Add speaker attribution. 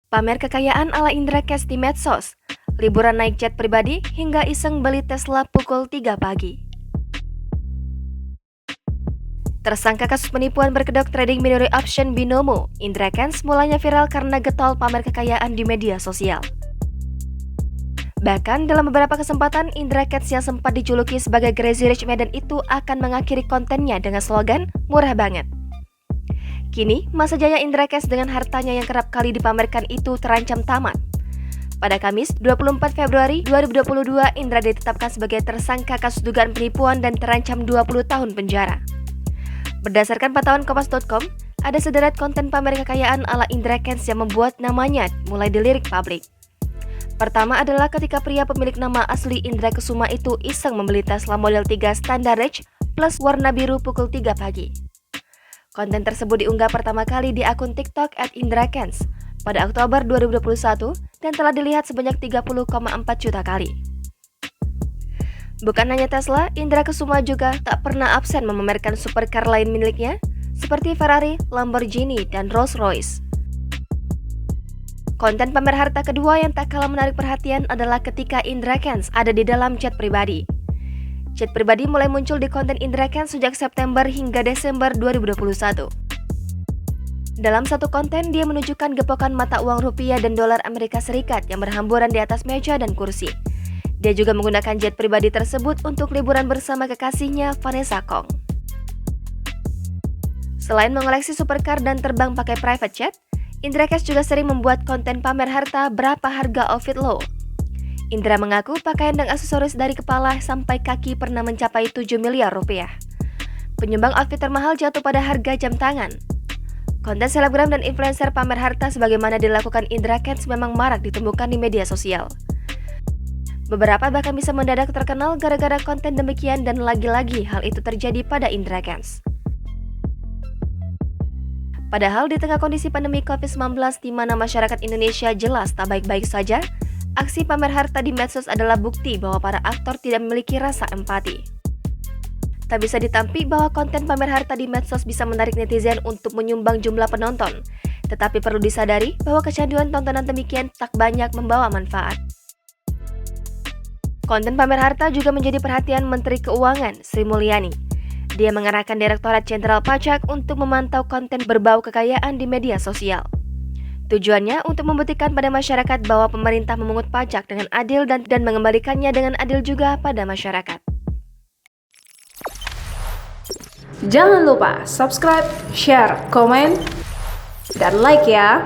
Speaker 1: Pamer kekayaan ala Indra Cash di medsos, liburan naik jet pribadi hingga iseng beli Tesla pukul 3 pagi. Tersangka kasus penipuan berkedok trading binary option Binomo, Indra Cash mulanya viral karena getol pamer kekayaan di media sosial. Bahkan dalam beberapa kesempatan, Indra Cash yang sempat dijuluki sebagai Crazy Rich Medan itu akan mengakhiri kontennya dengan slogan murah banget. Kini, masa jaya Indra Cash dengan hartanya yang kerap kali dipamerkan itu terancam tamat. Pada Kamis, 24 Februari 2022, Indra ditetapkan sebagai tersangka kasus dugaan penipuan dan terancam 20 tahun penjara. Berdasarkan pantauan Kompas.com, ada sederet konten pamer kekayaan ala Indra Cash yang membuat namanya mulai dilirik publik. Pertama adalah ketika pria pemilik nama asli Indra Kesuma itu iseng membeli Tesla Model 3 Standard Range plus warna biru pukul 3 pagi. Konten tersebut diunggah pertama kali di akun TikTok @IndraCash pada Oktober 2021 dan telah dilihat sebanyak 30,4 juta kali. Bukan hanya Tesla, Indra Kesuma juga tak pernah absen memamerkan supercar lain miliknya seperti Ferrari, Lamborghini, dan Rolls-Royce. Konten pamer harta kedua yang tak kalah menarik perhatian adalah ketika Indra Cash ada di dalam jet pribadi. Jet pribadi mulai muncul di konten Indra Cash sejak September hingga Desember 2021. Dalam satu konten, dia menunjukkan gepokan mata uang rupiah dan dolar Amerika Serikat yang berhamburan di atas meja dan kursi. Dia juga menggunakan jet pribadi tersebut untuk liburan bersama kekasihnya Vanessa Kong. Selain mengoleksi supercar dan terbang pakai private jet, Indra Cash juga sering membuat konten pamer harta berapa harga outfit lo. Indra mengaku pakaian dan aksesoris dari kepala sampai kaki pernah mencapai 7 miliar rupiah. Penyumbang outfit termahal jatuh pada harga jam tangan. Konten selebgram dan influencer pamer harta sebagaimana dilakukan Indra Cash memang marak ditemukan di media sosial. Beberapa bahkan bisa mendadak terkenal gara-gara konten demikian dan lagi-lagi hal itu terjadi pada Indra Cash. Padahal di tengah kondisi pandemi COVID-19 di mana masyarakat Indonesia jelas tak baik-baik saja, aksi pamer harta di medsos adalah bukti bahwa para aktor tidak memiliki rasa empati. Tak bisa ditampik bahwa konten pamer harta di medsos bisa menarik netizen untuk menyumbang jumlah penonton. Tetapi perlu disadari bahwa kecanduan tontonan demikian tak banyak membawa manfaat. Konten pamer harta juga menjadi perhatian Menteri Keuangan, Sri Mulyani. Dia mengarahkan Direktorat Jenderal Pajak untuk memantau konten berbau kekayaan di media sosial. Tujuannya untuk membuktikan pada masyarakat bahwa pemerintah memungut pajak dengan adil dan mengembalikannya dengan adil juga pada masyarakat.
Speaker 2: Jangan lupa subscribe, share, komen, dan like ya!